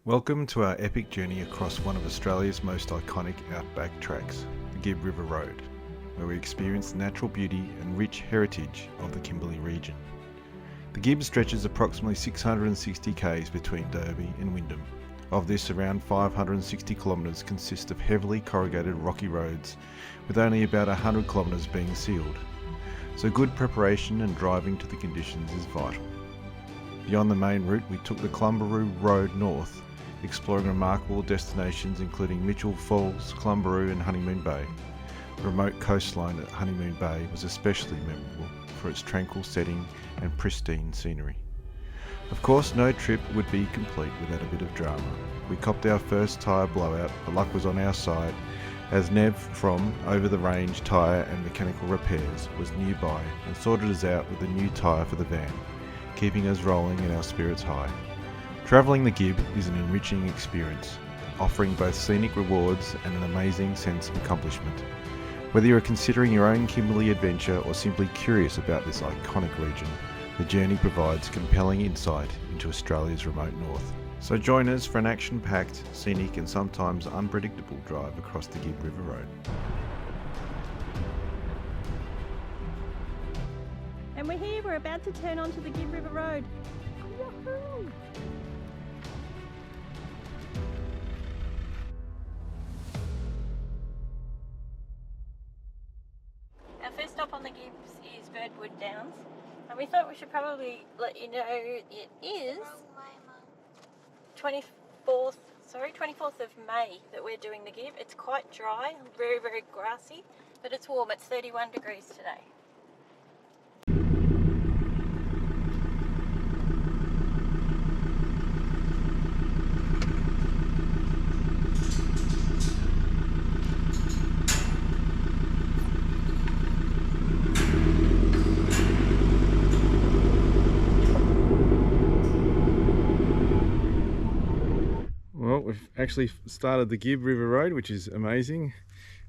Welcome to our epic journey across one of Australia's most iconic outback tracks, the Gibb River Road, where we experience the natural beauty and rich heritage of the Kimberley region. The Gibb stretches approximately 660 k's between Derby and Wyndham. Of this, around 560 kilometres consist of heavily corrugated rocky roads, with only about 100 kilometres being sealed. So good preparation and driving to the conditions is vital. Beyond the main route, we took the Kalumburu Road north, exploring remarkable destinations including Mitchell Falls, Kalumburu and Honeymoon Bay. The remote coastline at Honeymoon Bay was especially memorable for its tranquil setting and pristine scenery. Of course, no trip would be complete without a bit of drama. We copped our first tyre blowout, but luck was on our side, as Nev from Over the Range Tyre and Mechanical Repairs was nearby and sorted us out with a new tyre for the van, keeping us rolling and our spirits high. Travelling the Gibb is an enriching experience, offering both scenic rewards and an amazing sense of accomplishment. Whether you are considering your own Kimberley adventure or simply curious about this iconic region, the journey provides compelling insight into Australia's remote north. So join us for an action-packed, scenic and sometimes unpredictable drive across the Gibb River Road. And we're here, we're about to turn onto the Gibb River Road. Woohoo! Our first stop on the Gibbs is Birdwood Downs, and we thought we should probably let you know it is 24th of May that we're doing the Gibb. It's quite dry, very, very grassy, but it's warm. It's 31 degrees today. Well, we've actually started the Gibb River Road, which is amazing.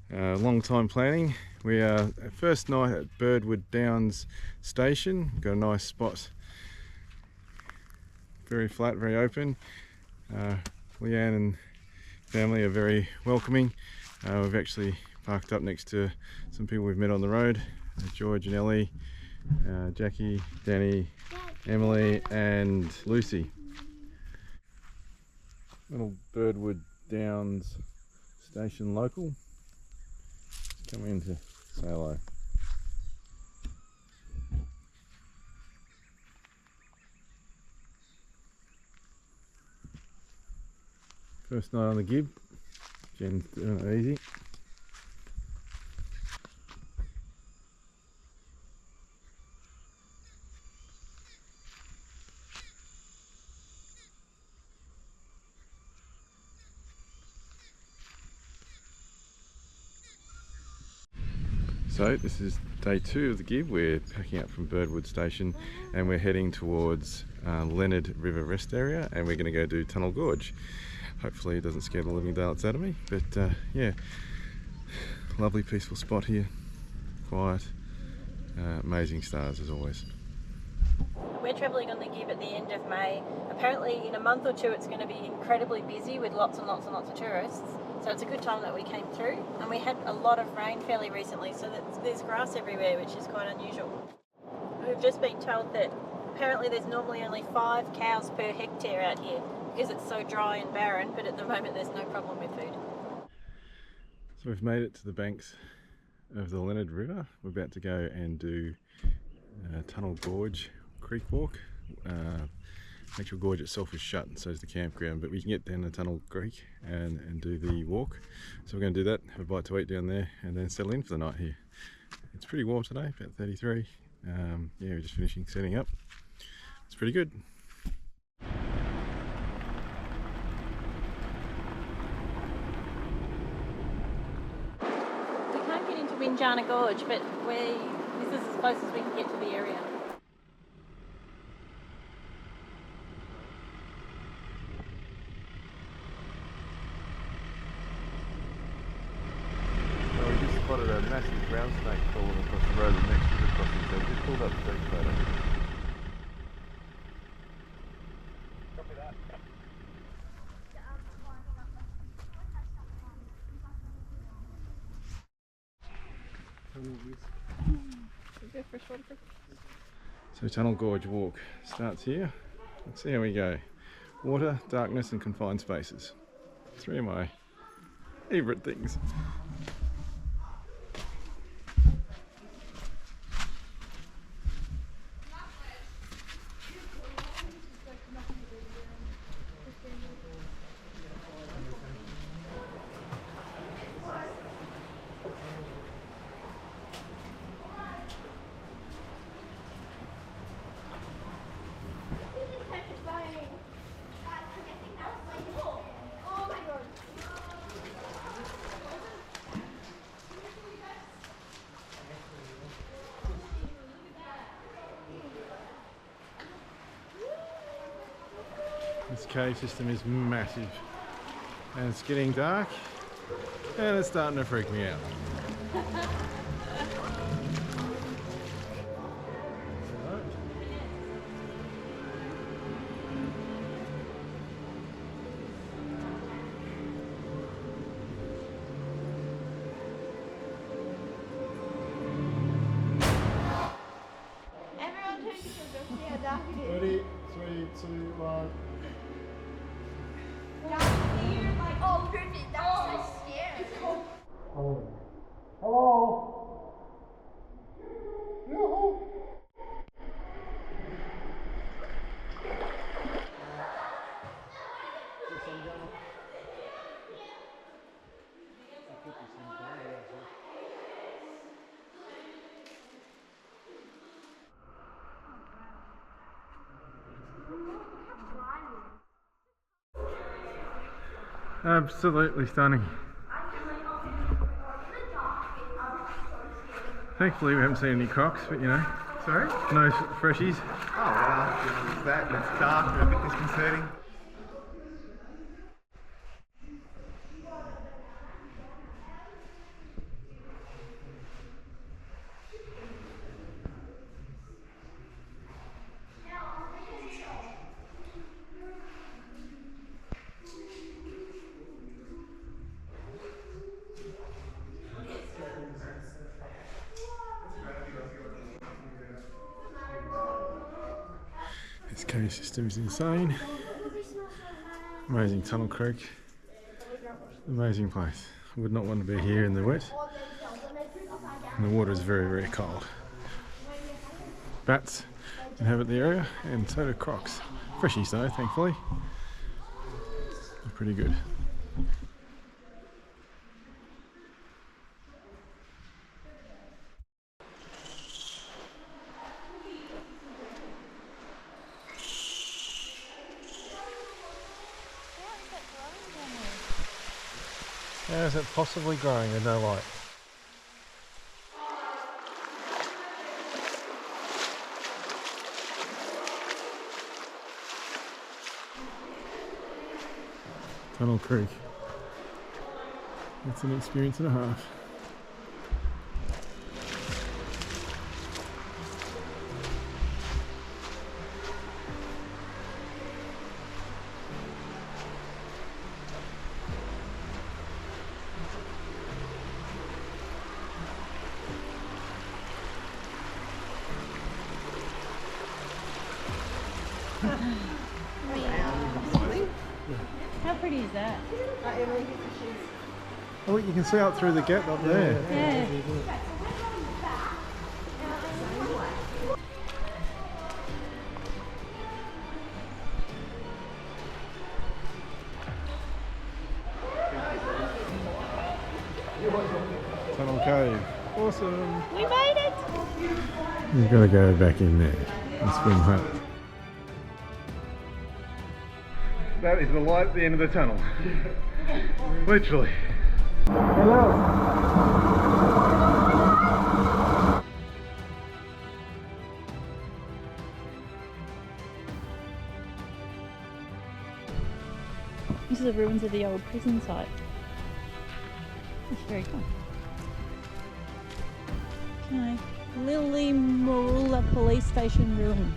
Long time planning. We are first night at Birdwood Downs Station. Got a nice spot. Very flat, very open. Leanne and family are very welcoming. We've actually parked up next to some people we've met on the road. George and Ellie, Jackie, Danny, Emily and Lucy. Little Birdwood Downs Station local. Come in to say hello. First night on the Gibb. Jen's doing it easy. So this is day 2 of the Gibb. We're packing up from Birdwood Station and we're heading towards Leonard River Rest Area, and we're going to go do Tunnel Gorge. Hopefully it doesn't scare the living daylights out of me, but yeah, lovely peaceful spot here, quiet, amazing stars as always. We're travelling on the Gibb at the end of May. Apparently in a month or two it's going to be incredibly busy with lots and lots and lots of tourists. So it's a good time that we came through, and we had a lot of rain fairly recently, so that there's grass everywhere, which is quite unusual. We've just been told that apparently there's normally only 5 cows per hectare out here because it's so dry and barren, but at the moment there's no problem with food. So we've made it to the banks of the Leonard River. We're about to go and do Tunnel Gorge Creek Walk. Actual gorge itself is shut, and so is the campground, but we can get down the Tunnel Creek and do the walk. So we're going to do that, have a bite to eat down there, and then settle in for the night here. It's pretty warm today, about 33. Yeah, we're just finishing setting up. It's pretty good. We can't get into Winjana Gorge, but this is as close as we can get to the area. Spotted a massive brown snake falling across the road the next river crossing, so we just pulled up to take a photo. Copy that. So Tunnel Gorge walk starts here. Let's see how we go. Water, darkness and confined spaces. 3 of my favourite things. This cave system is massive and it's getting dark and it's starting to freak me out. Everyone turn to see how dark it is. Ready? 3, 2, 1. Oh, perfect. That's so scary. Hello? Yoo-hoo. Absolutely stunning. Thankfully we haven't seen any crocs, but you know. Sorry? No freshies. Oh, well, it's that, and it's dark and a bit disconcerting. This cave system is insane. Amazing tunnel creek. Amazing place. I would not want to be here in the wet. And the water is very, very cold. Bats inhabit the area and so do crocs. Freshies though, thankfully. They're pretty good. How is it possibly growing with no light? Tunnel Creek. It's an experience and a half. How pretty is that? Oh, look, you can see out through the gap up there. Yeah. Tunnel Cave. Awesome. We made it! You've got to go back in there and swim home. That is the light at the end of the tunnel. Literally. Hello. This is the ruins of the old prison site. It's very cool. Okay. Lily Marula Police Station ruins.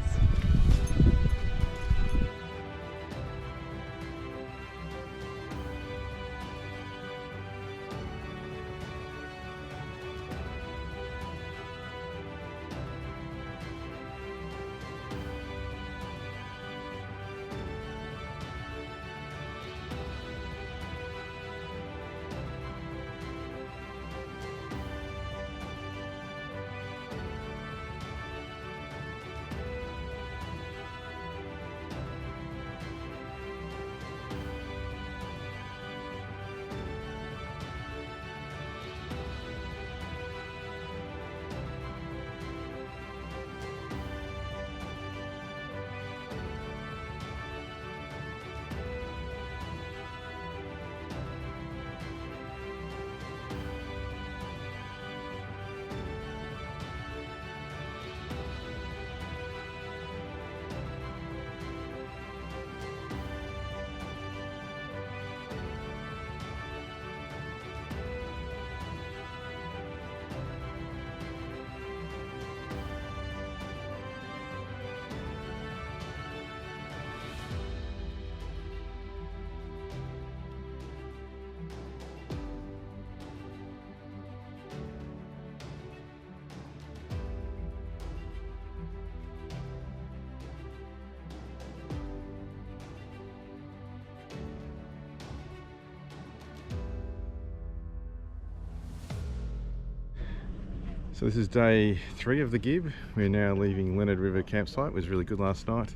So this is day 3 of the Gibb. We're now leaving Leonard River campsite. It was really good last night.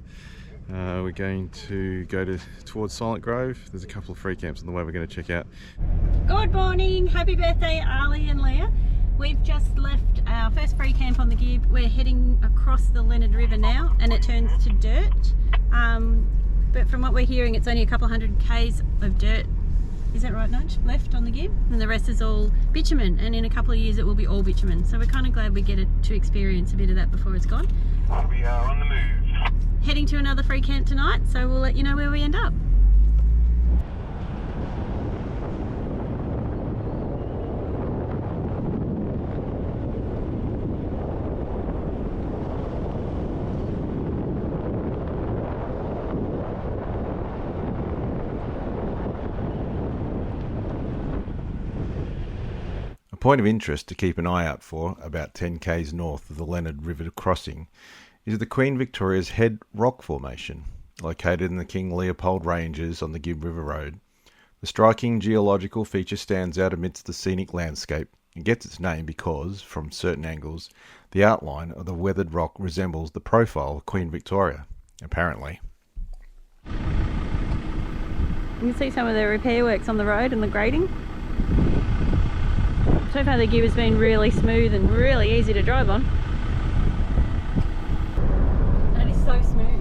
We're going to go towards Silent Grove. There's a couple of free camps on the way we're going to check out. Good morning, happy birthday Ali and Leah. We've just left our first free camp on the Gibb. We're heading across the Leonard River now and it turns to dirt. But from what we're hearing, it's only a couple hundred k's of dirt. Is that right, Nudge? Left on the Gibb, and the rest is all bitumen, and in a couple of years it will be all bitumen. So we're kind of glad we get to experience a bit of that before it's gone. We are on the move. Heading to another free camp tonight, so we'll let you know where we end up. A point of interest to keep an eye out for, about 10 k's north of the Leonard River crossing, is the Queen Victoria's Head Rock Formation, located in the King Leopold Ranges on the Gibb River Road. The striking geological feature stands out amidst the scenic landscape and gets its name because, from certain angles, the outline of the weathered rock resembles the profile of Queen Victoria, apparently. You can see some of the repair works on the road and the grading. So far the Gibb has been really smooth and really easy to drive on. That is so smooth.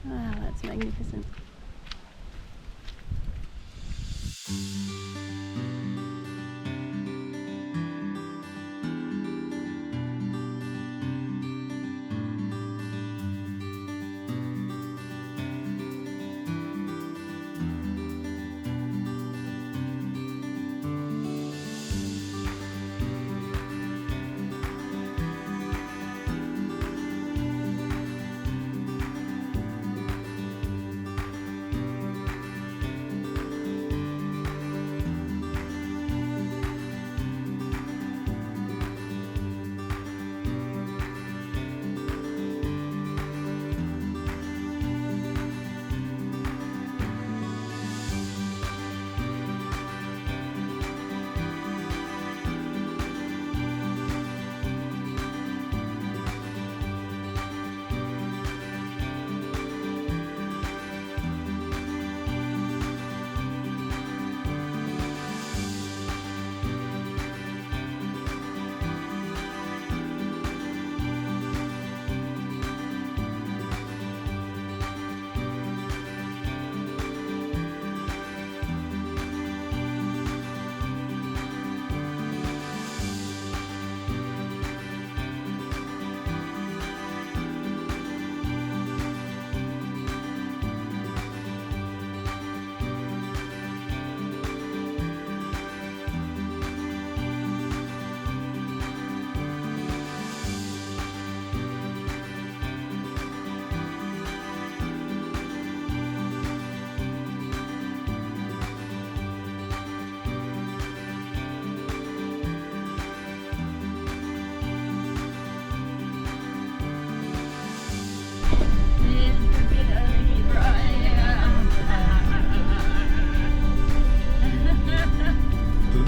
Ah, that's magnificent.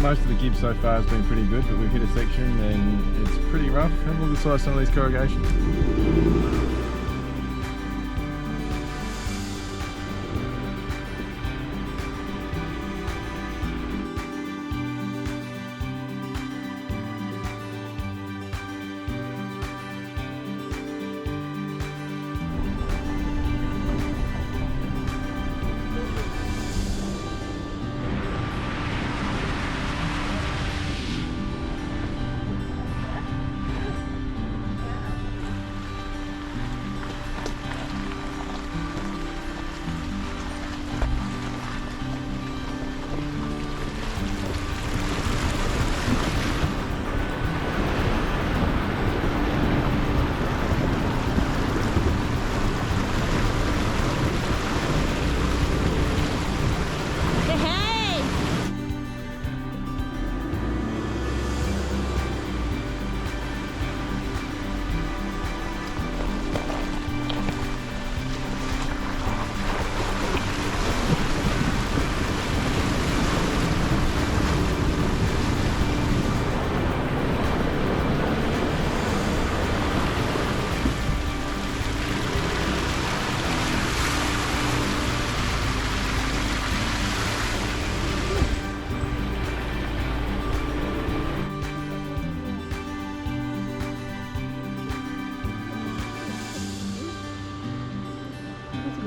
Most of the Gibb so far has been pretty good, but we've hit a section and it's pretty rough. Have a look at the size of some of these corrugations.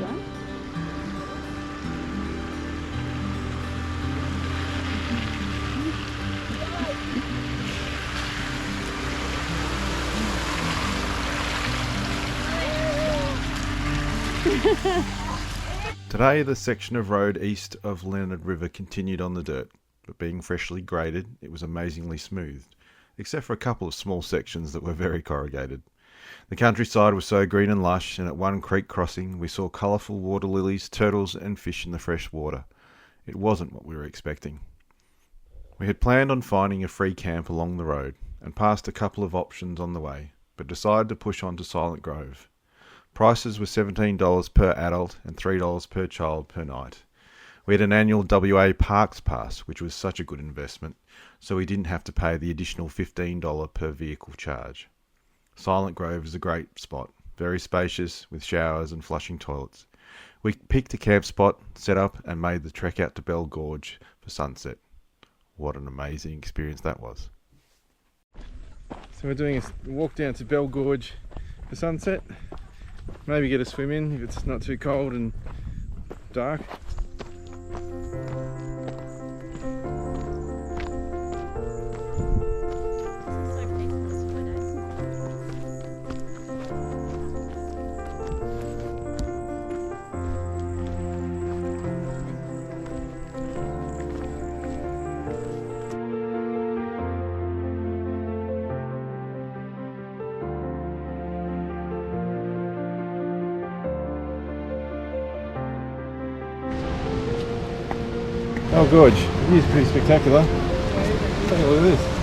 done. Today, the section of road east of Leonard River continued on the dirt, but being freshly graded, it was amazingly smooth, except for a couple of small sections that were very corrugated. The countryside was so green and lush, and at one creek crossing we saw colourful water lilies, turtles and fish in the fresh water. It wasn't what we were expecting. We had planned on finding a free camp along the road, and passed a couple of options on the way, but decided to push on to Silent Grove. Prices were $17 per adult and $3 per child per night. We had an annual WA Parks Pass, which was such a good investment, so we didn't have to pay the additional $15 per vehicle charge. Silent Grove is a great spot, very spacious, with showers and flushing toilets. We picked a camp spot, set up, and made the trek out to Bell Gorge for sunset. What an amazing experience that was. So we're doing a walk down to Bell Gorge for sunset. Maybe get a swim in if it's not too cold and dark. Oh, Gorge, it is pretty spectacular. Take a look at this.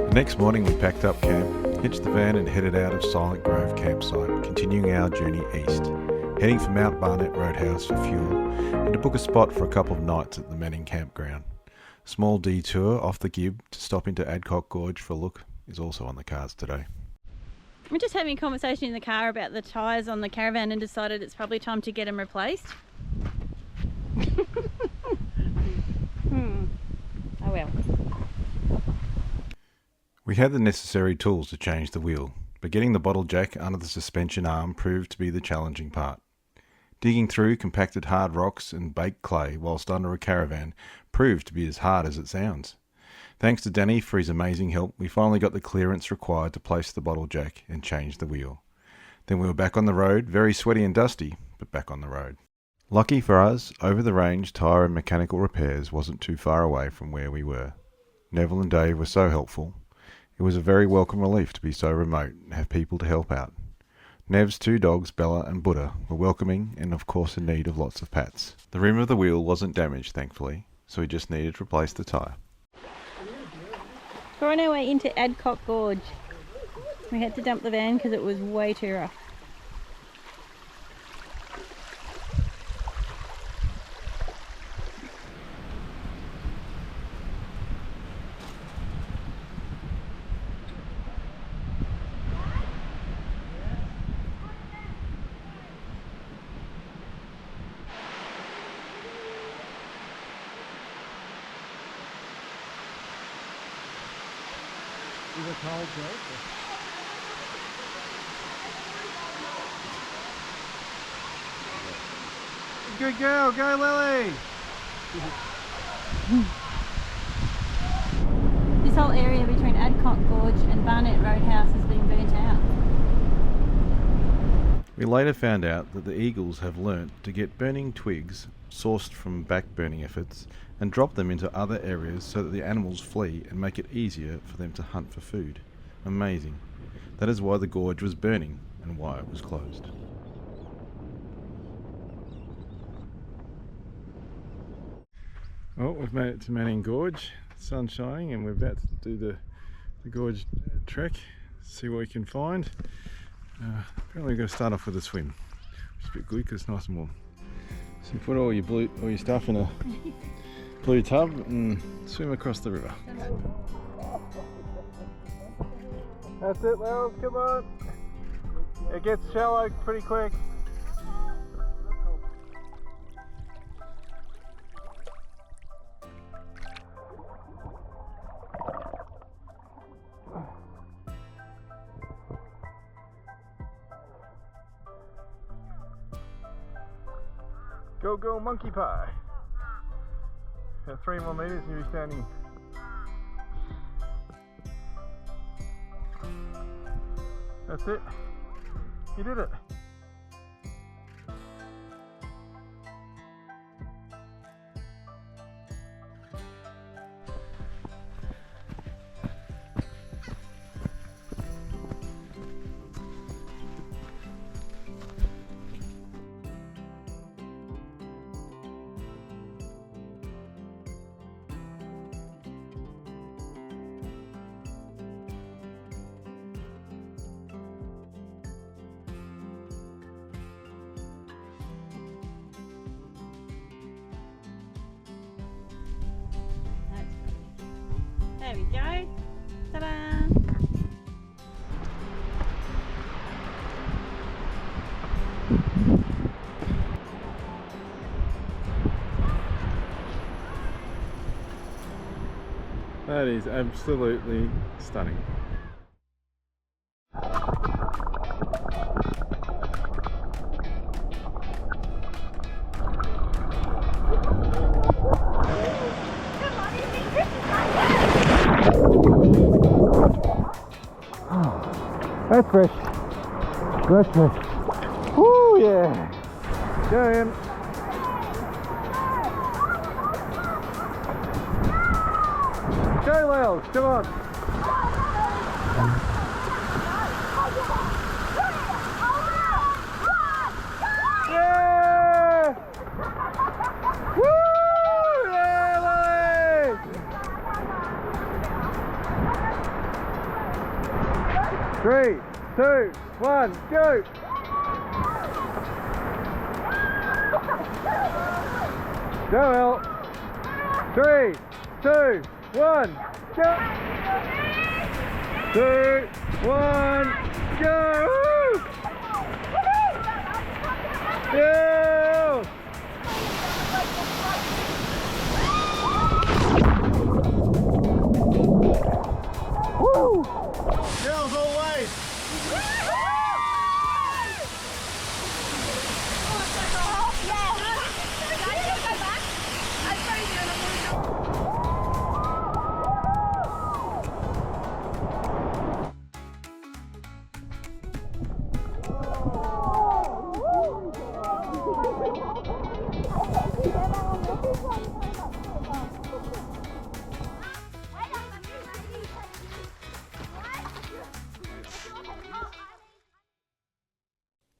The next morning we packed up camp, hitched the van and headed out of Silent Grove campsite, continuing our journey east, heading for Mount Barnett Roadhouse for fuel and to book a spot for a couple of nights at the Manning campground. A small detour off the Gibb to stop into Adcock Gorge for a look is also on the cards today. We're just having a conversation in the car about the tyres on the caravan and decided it's probably time to get them replaced. Oh well. We had the necessary tools to change the wheel, but getting the bottle jack under the suspension arm proved to be the challenging part. Digging through compacted hard rocks and baked clay whilst under a caravan proved to be as hard as it sounds. Thanks to Danny for his amazing help, we finally got the clearance required to place the bottle jack and change the wheel. Then we were back on the road, very sweaty and dusty, but back on the road. Lucky for us, over the range tyre and mechanical repairs wasn't too far away from where we were. Neville and Dave were so helpful. It was a very welcome relief to be so remote and have people to help out. Nev's two dogs, Bella and Buddha, were welcoming and of course in need of lots of pats. The rim of the wheel wasn't damaged, thankfully, so we just needed to replace the tyre. We're on our way into Adcock Gorge. We had to dump the van because it was way too rough. Good girl, go Lily! This whole area between Adcock Gorge and Barnett Roadhouse has been burnt out. We later found out that the eagles have learnt to get burning twigs sourced from back burning efforts and drop them into other areas so that the animals flee and make it easier for them to hunt for food. Amazing. That is why the gorge was burning and why it was closed. Well, we've made it to Manning Gorge. The sun's shining and we're about to do the gorge trek, see what we can find. Apparently we've got to start off with a swim, which is a bit good because it's nice and warm. So you put all your stuff in a blue tub and swim across the river. That's it, Lels, come on! It gets shallow pretty quick. Go, go, monkey pie. Got 3 more meters and you'll be standing. That's it. You did it. There we go. Ta-da! That is absolutely stunning. That's fresh. That's fresh. Woo, yeah. Go in. Go, Lels, come on. Yeah! Woo! Yeah, Lily! 2, 1, go! Go, El! 3, 2, 1, go! 2, 1, go! Woo! Yeah! Woo! Girls always!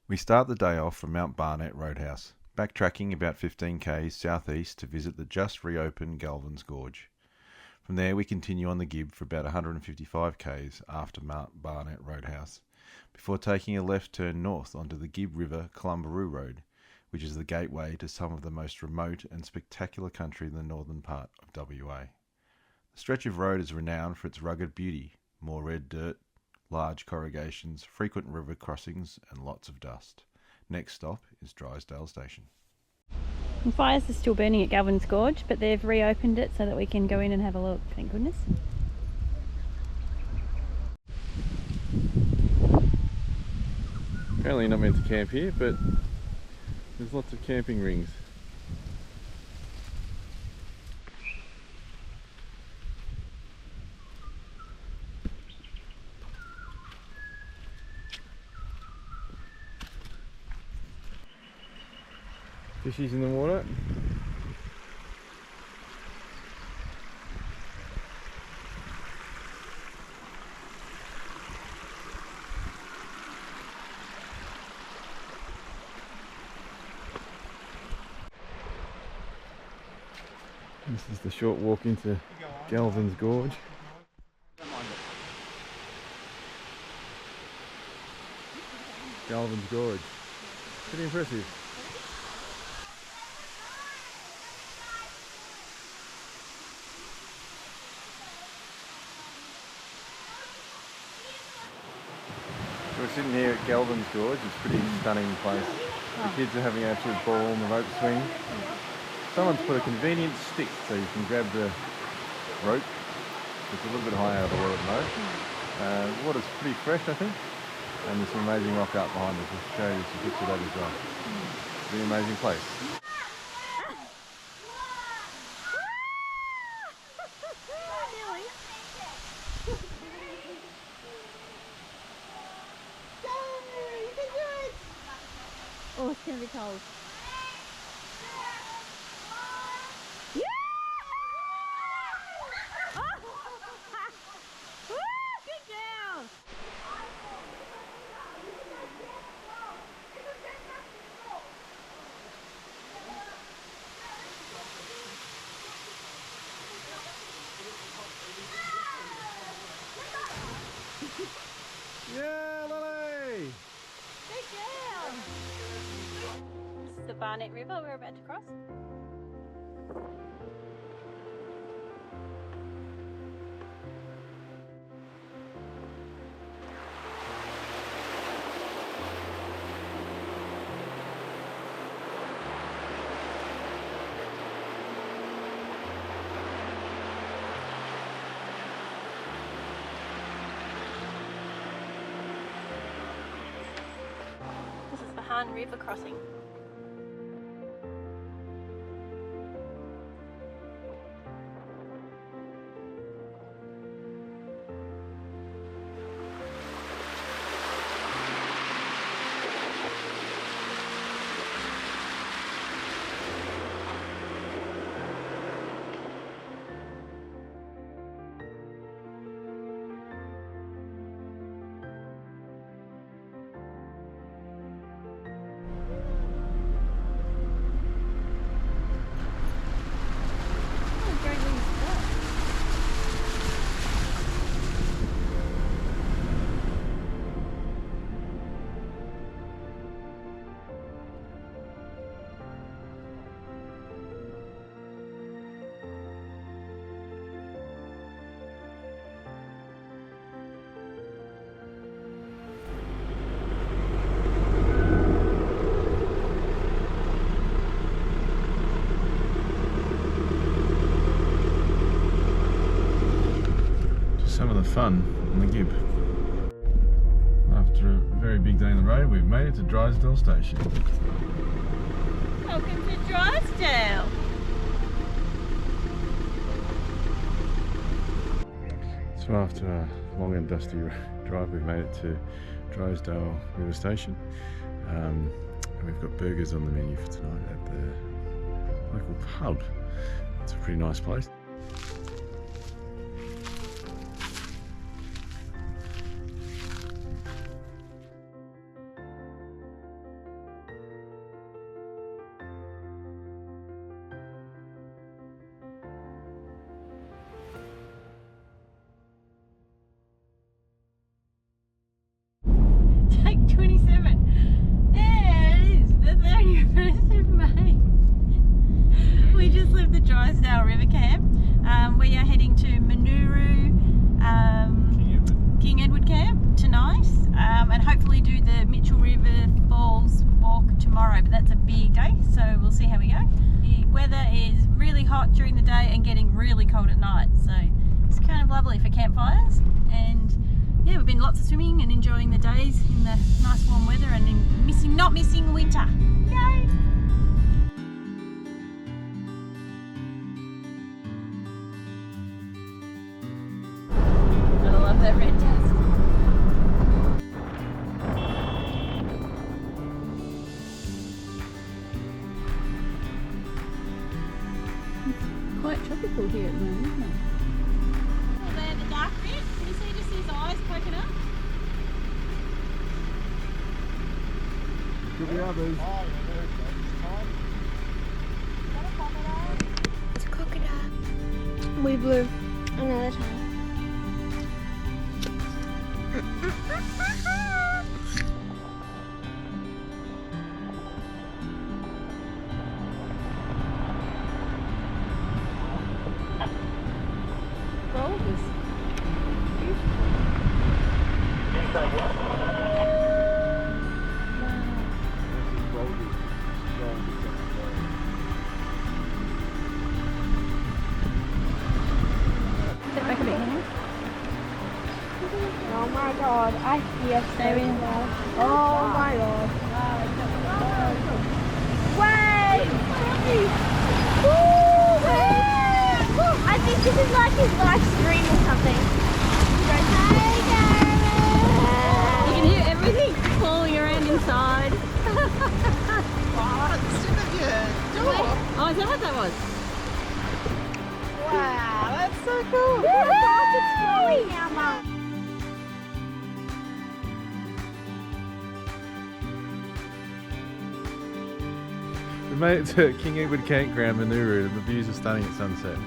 We start the day off from Mount Barnett Roadhouse, backtracking about 15 k's southeast to visit the just reopened Galvans Gorge. From there we continue on the Gibb for about 155 k's after Mount Barnett Roadhouse, before taking a left turn north onto the Gibb River Kalumburu Road, which is the gateway to some of the most remote and spectacular country in the northern part of WA. The stretch of road is renowned for its rugged beauty, more red dirt, large corrugations, frequent river crossings and lots of dust. Next stop is Drysdale Station. The fires are still burning at Galvans Gorge, but they've reopened it so that we can go in and have a look, thank goodness. Apparently not meant to camp here, but there's lots of camping rings. Fishies in the water. This is the short walk into Galvans Gorge. Galvans Gorge. Pretty impressive. We're sitting here at Galvans Gorge. It's a pretty stunning place. The kids are having an absolute ball on the rope swing. Someone's put a convenient stick so you can grab the rope. It's a little bit high out of the water at the moment. The water's pretty fresh, I think. And there's some amazing rock art behind us. I'll show you some pictures of that as well. It's an amazing place. Oh, it's going to be cold. Yeah! Woo! Good girl! Yeah, Lily! Good girl! This is the Barnett River we're about to cross. This is the Han River crossing. fun on the Gibb. After a very big day on the road, we've made it to Drysdale Station. Welcome to Drysdale. So after a long and dusty drive, we've made it to Drysdale River Station. And we've got burgers on the menu for tonight at the local pub. It's a pretty nice place. Take 27. There it is, the 31st of May. We just left the Drysdale River Camp. We are heading to Manuru, King Edward Camp tonight, and hopefully do the Mitchell River Falls walk tomorrow, but that's a big day, so we'll see how we go. The weather is really hot during the day and getting really cold at night, so it's kind of lovely for campfires. And yeah, we've been lots of swimming and enjoying the days in the nice warm weather and not missing winter. Yay! I love that red dust. It's quite tropical here at the moment, isn't it? Oh, there, the dark bit. Can you see just his eyes poking up? Could be others. It's a crocodile. We blew another time. Gold is Step back a bit, Henry. Oh my god, I hear staring now. Oh my god. Wait! Woo! I think this is like his live stream or something. You can hear everything falling around inside. Oh, is that what that was? Wow, that's so cool. It's flowing now, Mum. We made it to King Edward Campground, Manuru, and the views are stunning at sunset.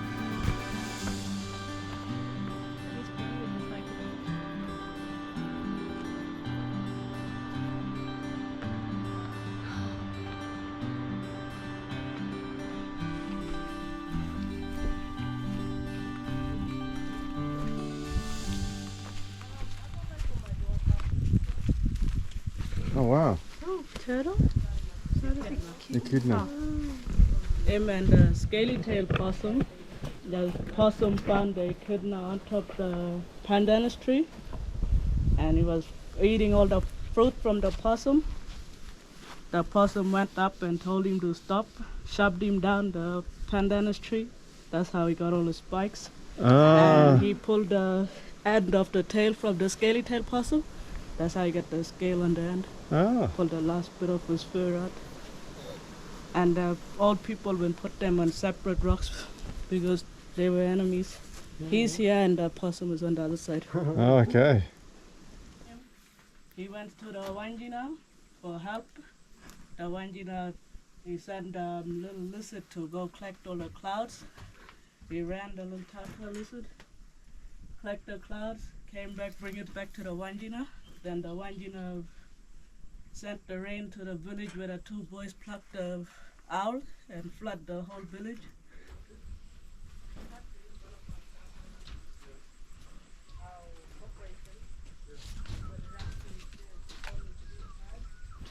Oh wow, Turtle? echidna. Him and the scaly-tailed possum. The possum found the echidna on top of the pandanus tree, and he was eating all the fruit from the possum. The possum went up and told him to stop, shoved him down the pandanus tree. That's how he got all the spikes. Ah, And he pulled the end of the tail from the scaly-tailed possum. That's how he got the scale on the end. ah. Pulled the last bit of his fur out. And all people will put them on separate rocks because they were enemies. He's here and the possum is on the other side. Oh, okay. He went to the Wangina for help. The Wangina, he sent a little lizard to go collect all the clouds. He ran the little tartar lizard, collect the clouds, came back, bring it back to the Wangina. Then the Wangina sent the rain to the village where the two boys plucked the owl and flood the whole village.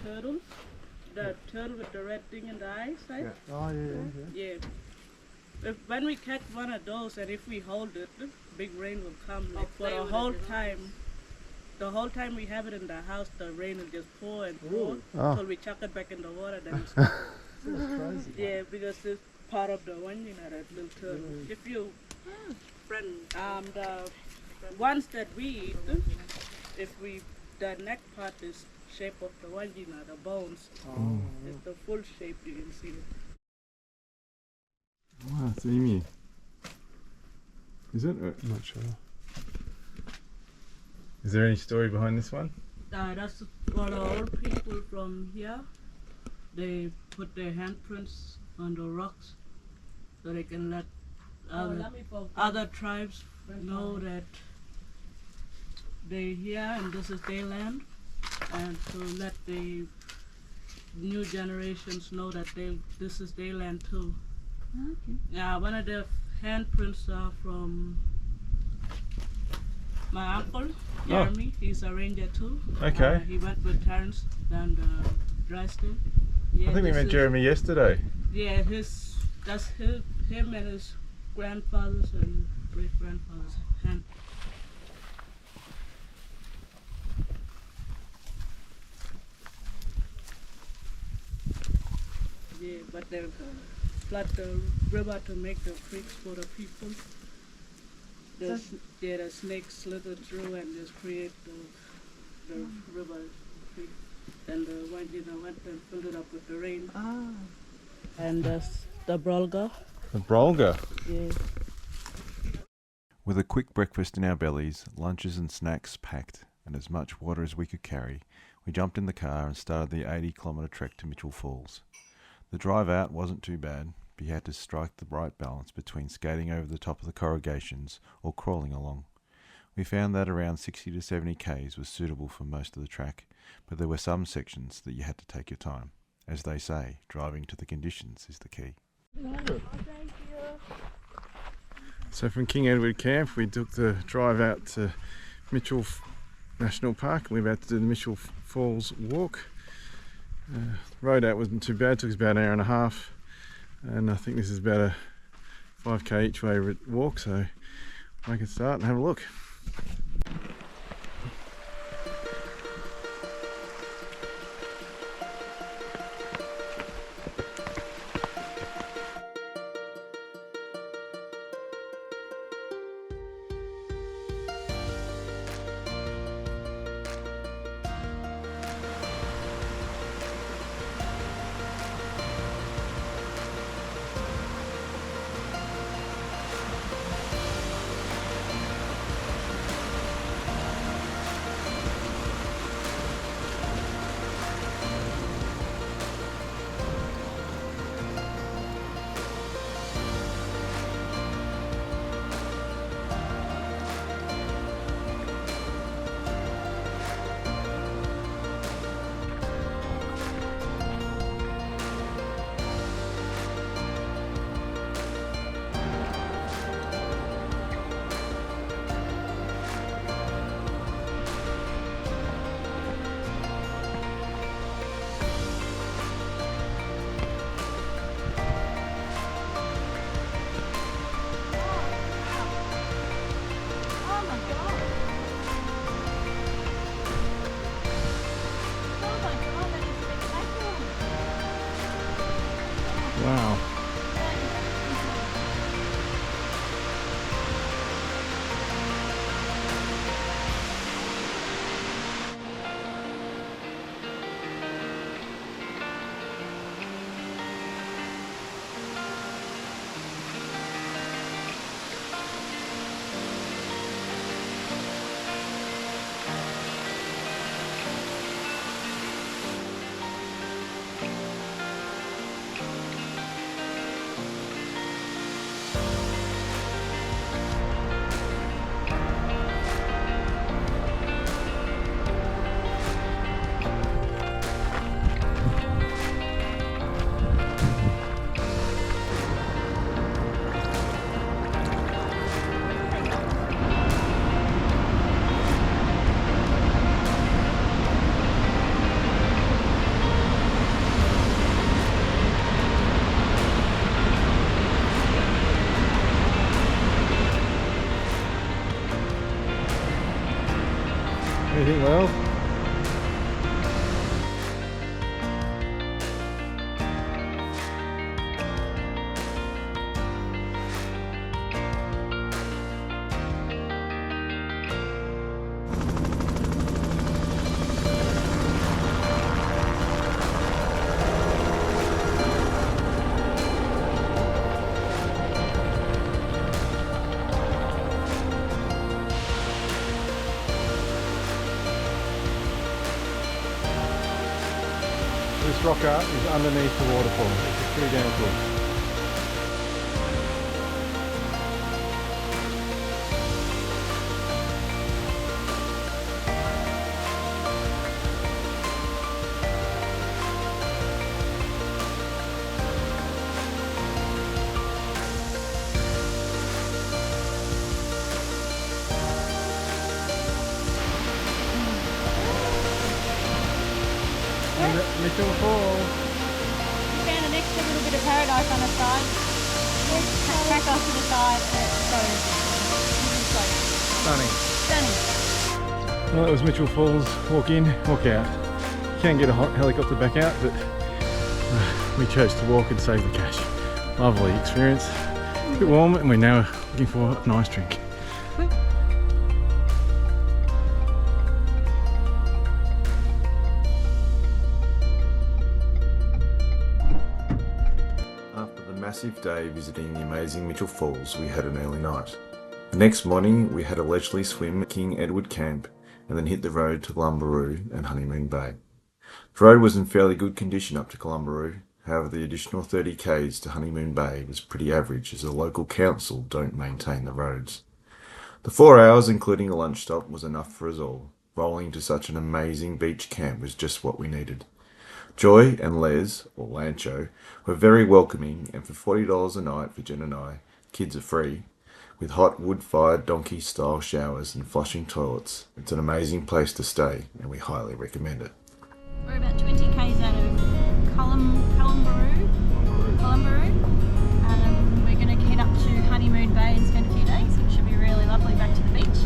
Turtle, the turtle with the red thing in the eyes, right? Oh, yeah. Yeah. when we catch one of those and if we hold it, big rain will come. Like for the whole time. The whole time we have it in the house, the rain will just pour and pour until we chuck it back in the water. Then it's That's crazy. yeah, because it's part of the one, that little turtle. If you, the ones that we eat, the neck part is shape of the one, the bones. It's the full shape, you can see it. Wow, it's emu. Is it? I'm not sure. Is there any story behind this one? That's for the old people from here. They put their handprints on the rocks so they can let other tribes know that they're here and this is their land, and to let the new generations know that this is their land too. Okay. Yeah, one of the handprints are from my uncle, Jeremy. He's a ranger too. Okay. He went with Terrence down the Drysdale. Yeah, I think we met Jeremy yesterday. Yeah, that's him and his grandfathers and great grandfathers hand. Yeah, but they flood the river to make the creeks for the people. The snakes slither through and just create the river creek. And the one went and filled it up with the rain. And the brolga. The Brolga. Yeah. With a quick breakfast in our bellies, lunches and snacks packed, and as much water as we could carry, we jumped in the car and started the 80-kilometre trek to Mitchell Falls. The drive out wasn't too bad, but you had to strike the right balance between skating over the top of the corrugations or crawling along. We found that around 60 to 70 k's was suitable for most of the track, but there were some sections that you had to take your time. As they say, driving to the conditions is the key. So from King Edward Camp we took the drive out to Mitchell National Park. We're about to do the Mitchell Falls walk. Road out wasn't too bad, took us about an hour and a half, and I think this is about a 5k each way walk, so I can start and have a look. Wow. well. This rock art is underneath the waterfall. It's pretty damn cool. Mitchell Falls. We found an extra little bit of paradise on the side. Track off to the side. Stunning. Well, that was Mitchell Falls. Walk in, walk out. You can get a helicopter back out, but we chose to walk and save the cash. Lovely experience. A bit warm, and we're now looking for a nice drink. Massive day visiting the amazing Mitchell Falls, we had an early night. The next morning we had a leisurely swim at King Edward Camp and then hit the road to Kalumburu and Honeymoon Bay. The road was in fairly good condition up to Kalumburu, however the additional 30 k's to Honeymoon Bay was pretty average as the local council don't maintain the roads. The 4 hours including a lunch stop was enough for us all. Rolling to such an amazing beach camp was just what we needed. Joy and Les, or Lancho, were very welcoming, and for $40 a night for Jen and I, kids are free, with hot wood-fired donkey-style showers and flushing toilets. It's an amazing place to stay, and we highly recommend it. We're about 20 k's out of Kalumburu. We're going to head up to Honeymoon Bay and spend a few days, which should be really lovely back to the beach.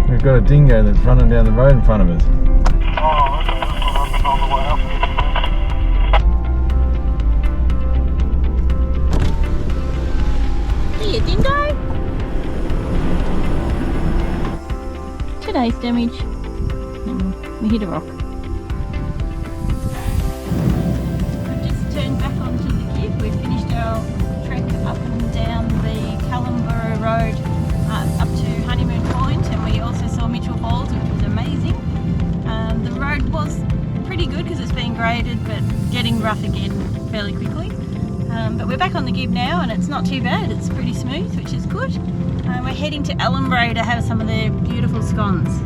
We've got a dingo that's running down the road in front of us. damage. And we hit a rock. We've just turned back onto the Gibb. We've finished our trek up and down the Kalumburu Road up to Honeymoon Point, and we also saw Mitchell Falls, which was amazing. The road was pretty good because it's been graded, but getting rough again fairly quickly. But we're back on the Gibb now, and it's not too bad. It's pretty smooth, which is good. We're heading to Allenbury to have some of their beautiful scones.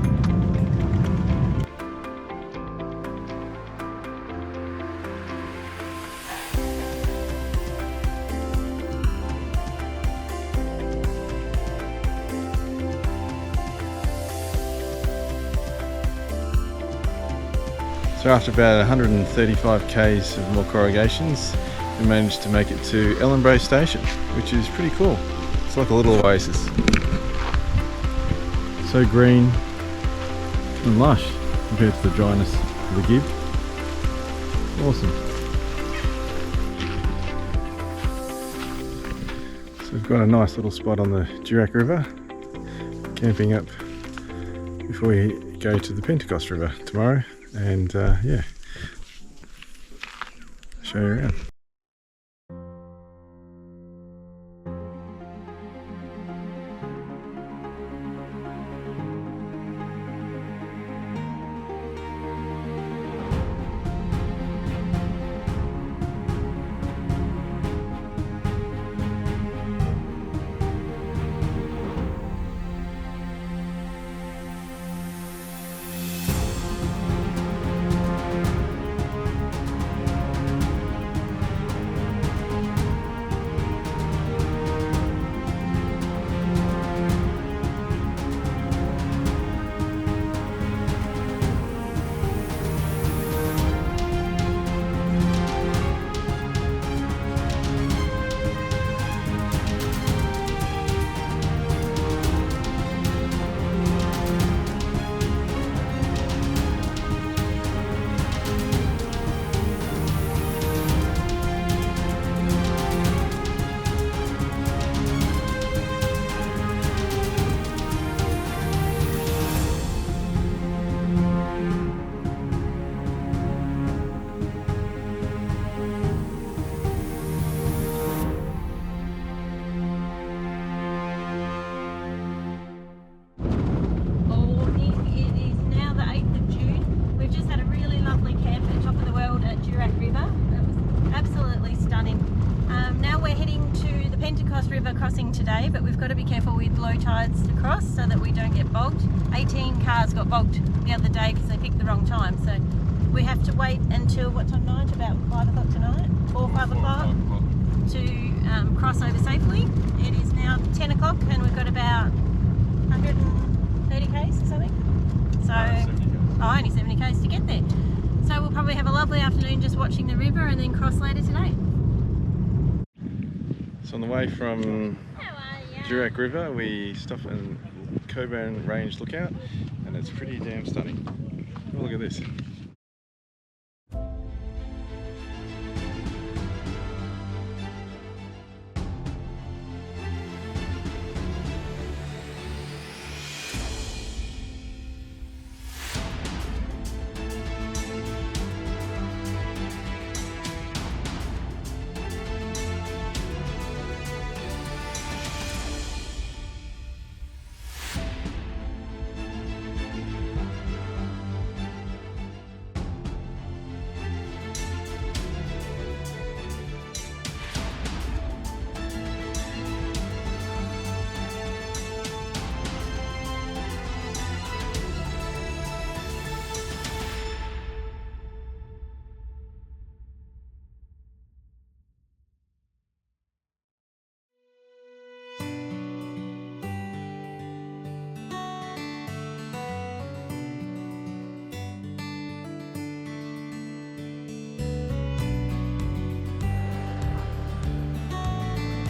So after about 135 k's of more corrugations, we managed to make it to Drysdale Station, which is pretty cool. It's like a little oasis. So green and lush compared to the dryness of the Gibb. Awesome. So we've got a nice little spot on the Drysdale River, camping up before we go to the Pentecost River tomorrow. And yeah, show you around. Today, but we've got to be careful with low tides to cross so that we don't get bogged. 18 cars got bogged the other day because they picked the wrong time, so we have to wait until what time tonight? About 5 o'clock tonight, 4 or 5 o'clock to cross over safely. It is now 10 o'clock and we've got about 130 k's or something, so only 70 k's to get there. So we'll probably have a lovely afternoon just watching the river and then cross later today. So on the way from Drysdale River, we stop at Cockburn Range Lookout, and it's pretty damn stunning. Oh, look at this.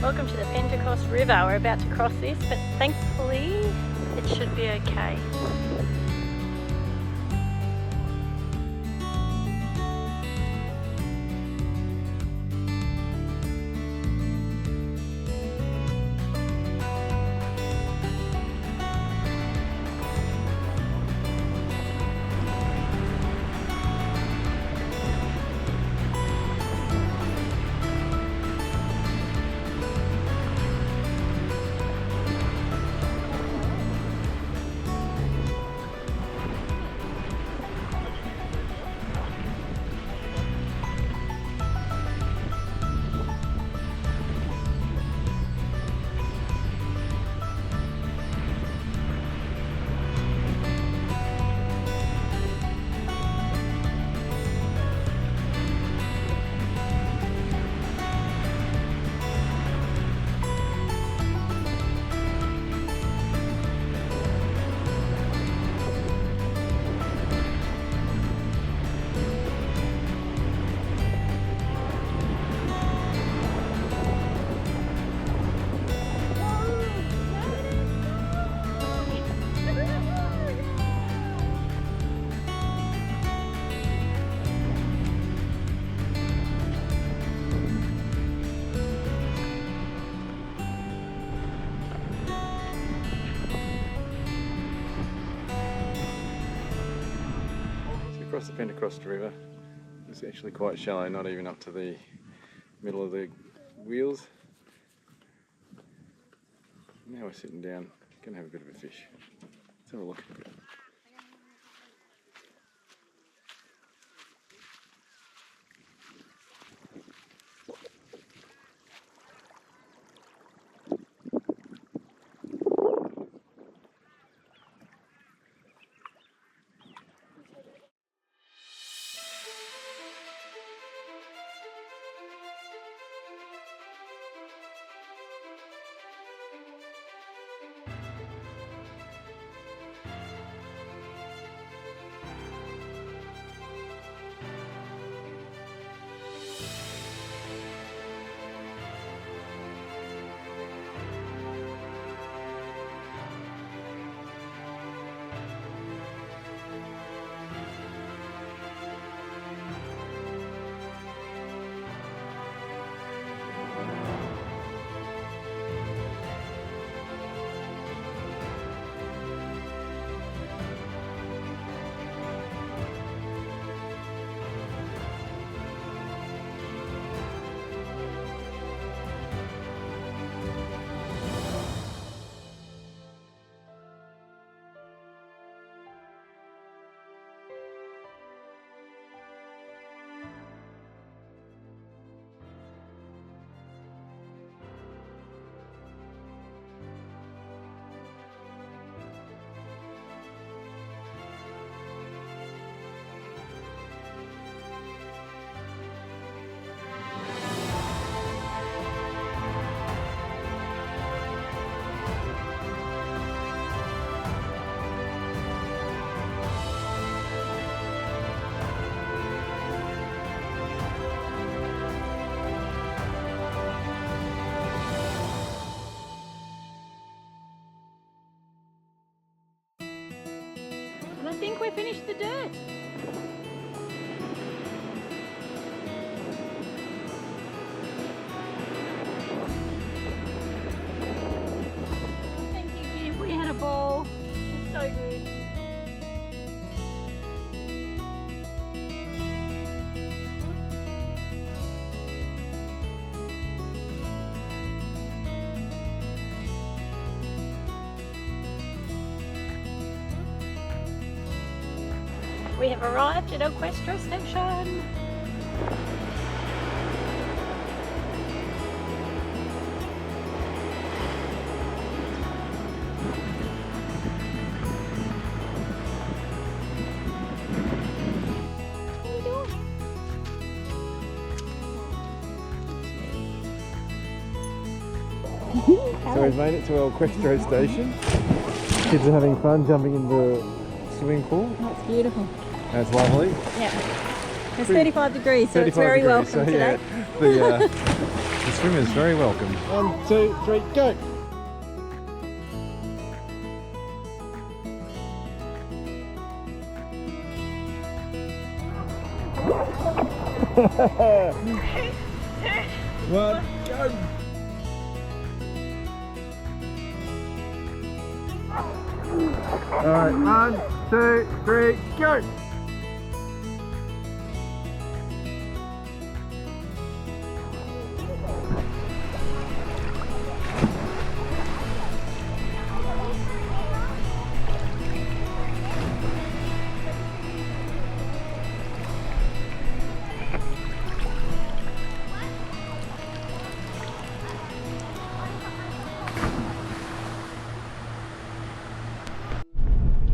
Welcome to the Pentecost River. We're about to cross this, but thankfully it should be okay. across the Pentecost River. It's actually quite shallow, not even up to the middle of the wheels. Now we're sitting down, gonna have a bit of a fish. Let's have a look. I think we finished the dirt. Thank you, Gibb. We had a ball. It's so good. We have arrived at our Questro station. So we've made it to our Questro station. Kids are having fun jumping in the swimming pool. That's beautiful. That's lovely. Yeah. It's 35 degrees, so it's very welcome so, today. Yeah, the swimmer's very welcome. 1, 2, 3, go! One, go! Alright, 1, 2, 3, go!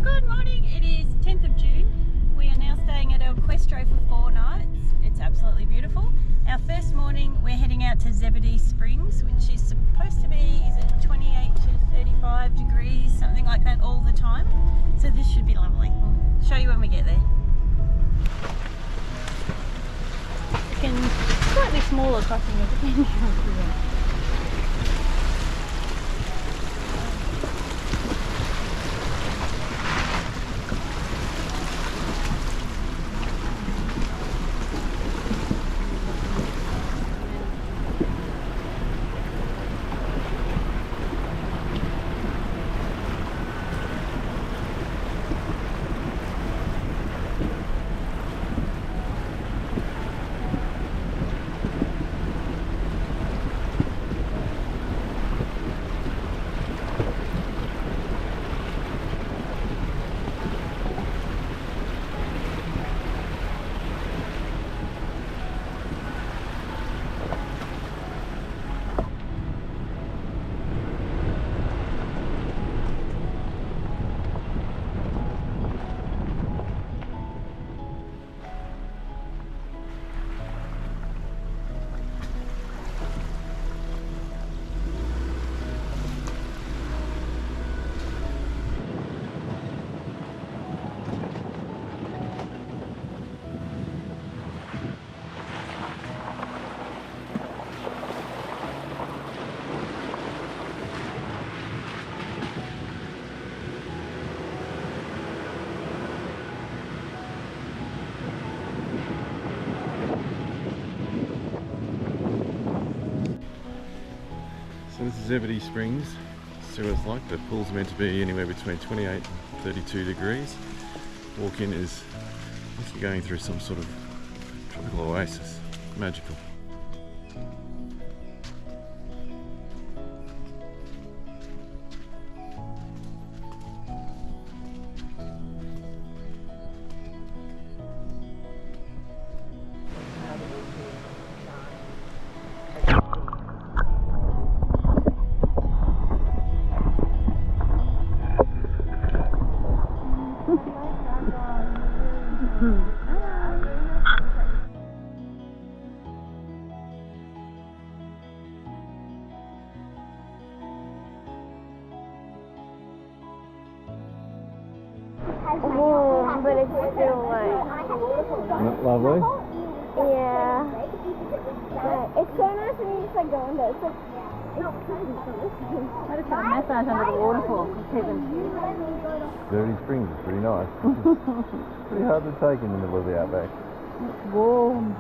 Good morning, it is 10th of June. We are now staying at El Questro for 4 nights. It's absolutely beautiful. Our first morning we're heading out to Zebedee Springs, which is supposed to be, is it 28 to 35 degrees, something like that all the time. So this should be lovely. We'll show you when we get there. Slightly smaller crossing of the canyon. So this is Zebedee Springs. See what it's like. The pool's meant to be anywhere between 28 and 32 degrees. Walk-in is like you're going through some sort of tropical oasis. Magical. Warm, but it's still like... Isn't that lovely? Yeah. It's so nice when you just like go under. It's like... I just had a massage under the waterfall. Zebedee Springs is pretty nice. Pretty hard to take in the middle of the outback. It's warm.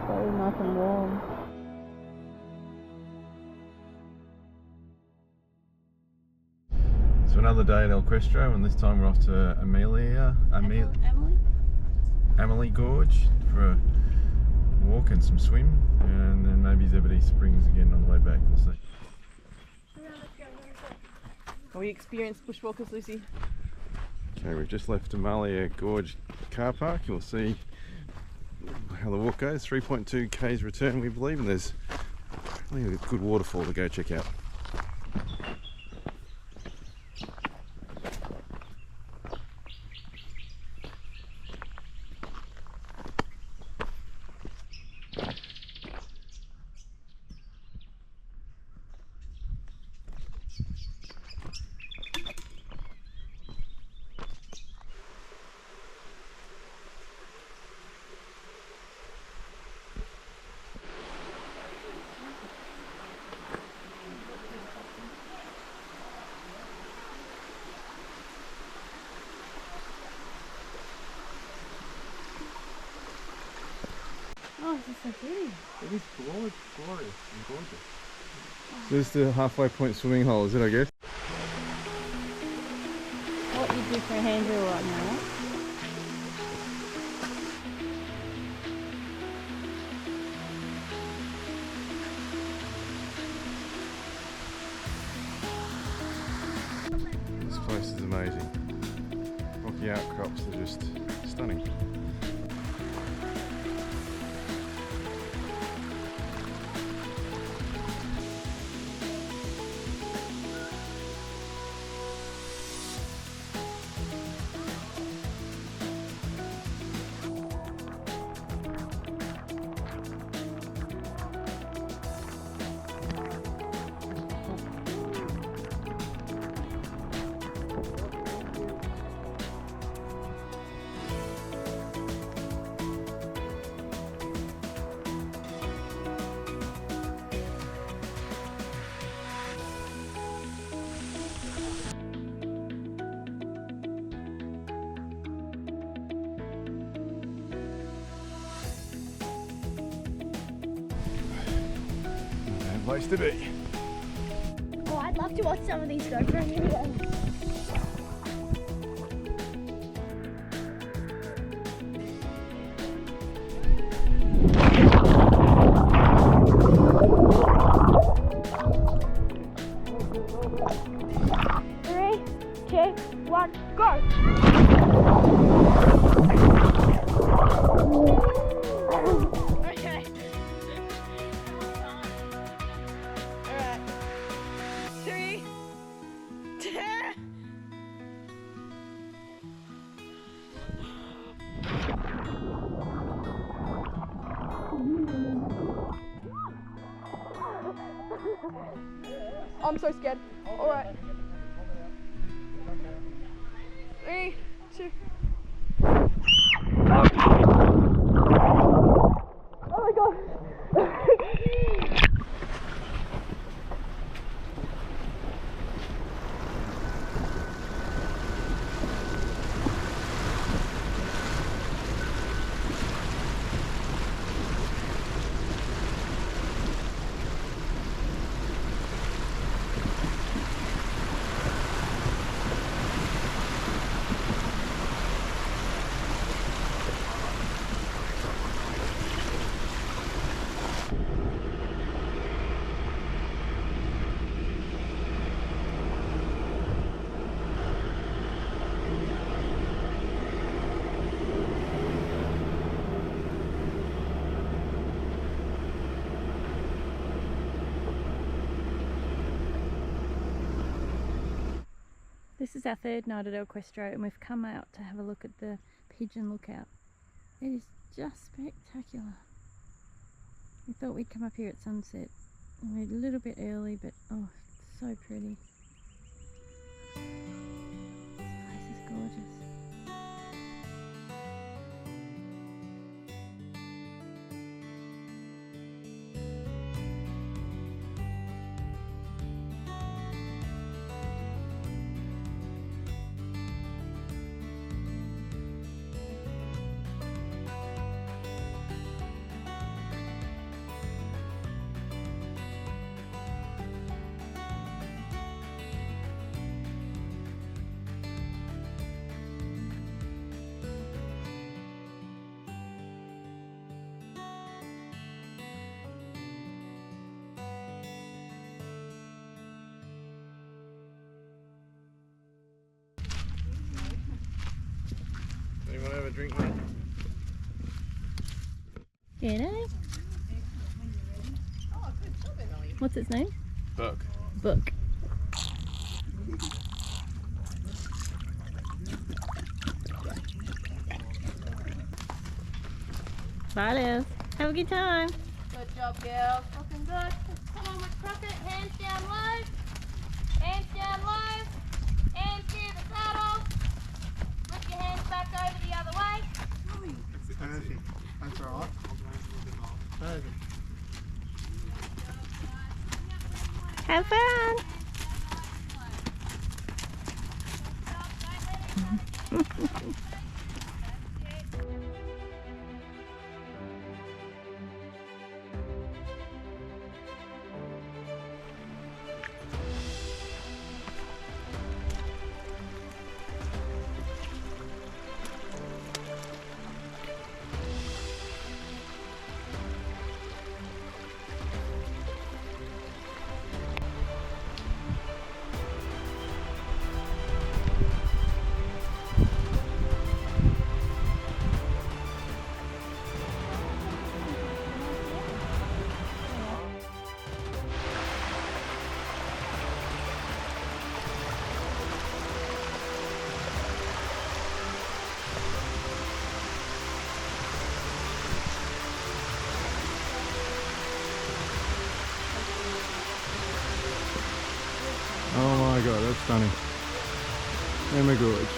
Very nice and warm. So another day at El Questro, and this time we're off to Emily Gorge for a walk and some swim, and then maybe Zebedee Springs again on the way back. We'll see. Are we experienced bushwalkers, Lucy? Okay, we've just left Amalia Gorge car park. You'll see how the walk goes. 3.2 k's return, we believe, and there's a good waterfall to go check out. Oh, this is so pretty. It is glorious and gorgeous. So this is the halfway point swimming hole, is it, I guess? What you do for a hand drill right now? This place is amazing. Rocky outcrops are just stunning. Place to be. Oh, I'd love to watch some of these GoPro videos. Three, two, one, go! I'm so scared. Alright. 3, 2. Oh my god. This is our third night at Questro, and we've come out to have a look at the pigeon lookout. It is just spectacular. We thought we'd come up here at sunset. We're a little bit early, but oh, it's so pretty. This place is gorgeous. Anyone have a drink, mate? G'day. What's its name? Book. Book. Bye, Liz. Have a good time. Good job, girls. Looking good. Come on, with Crockett. Hands down low. Hands down low. Hands to the saddle. Lift your hands back over the other way. Perfect. That's all right. Perfect. Have fun. Oh my god, that's stunning. Emma Gorge.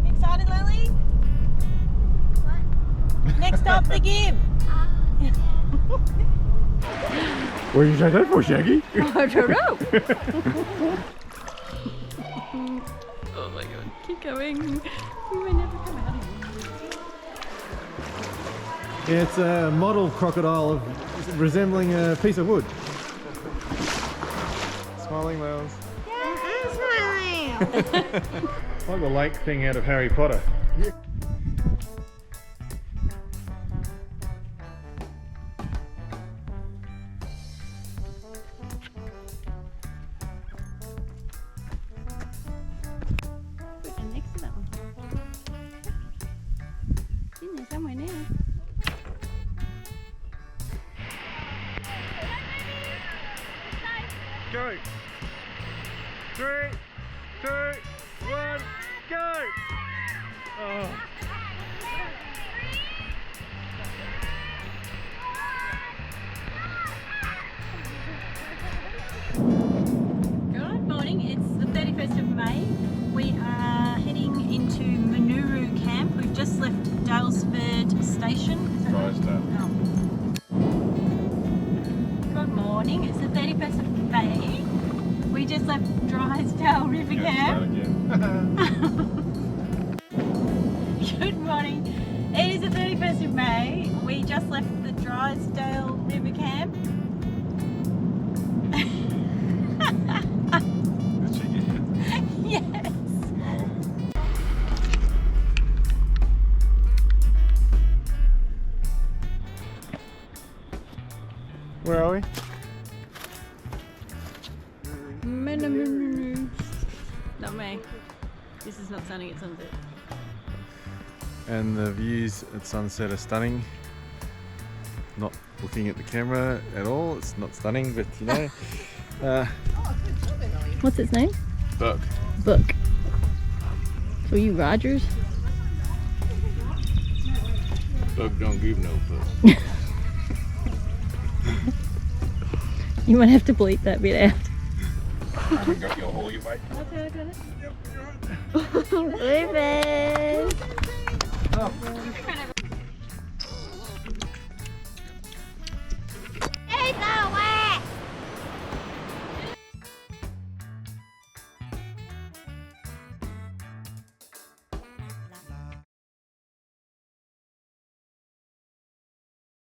Excited, Lily? What? Next up, the Gibb. What did you say that for, Shaggy? I don't know. Oh my god, keep going. We may never come out of here. Yeah, it's a model crocodile resembling a piece of wood. Smiling whales. I'm smiling. Like the lake thing out of Harry Potter. Put it next to that one. It's in there somewhere now. Go! 3, 2, 1, go! Oh. Good morning, it's the 31st of May. We are heading into Manuru Camp. We've just left Dalesford Station. Drysdale. Good morning, it's the 31st of May. We just left Drysdale River Camp. Good morning, it is the 31st of May. We just left the Drysdale River Camp. Yes. Where are we? Not me. This is not sunny at sunset. And the views at sunset are stunning. Not looking at the camera at all, it's not stunning, but you know. What's its name? Buck. Book. So you Rogers? Buck don't give no fuck. You might have to bleep that bit out. I got your hole, you mate. Okay, I got it. Leave it. Incredible.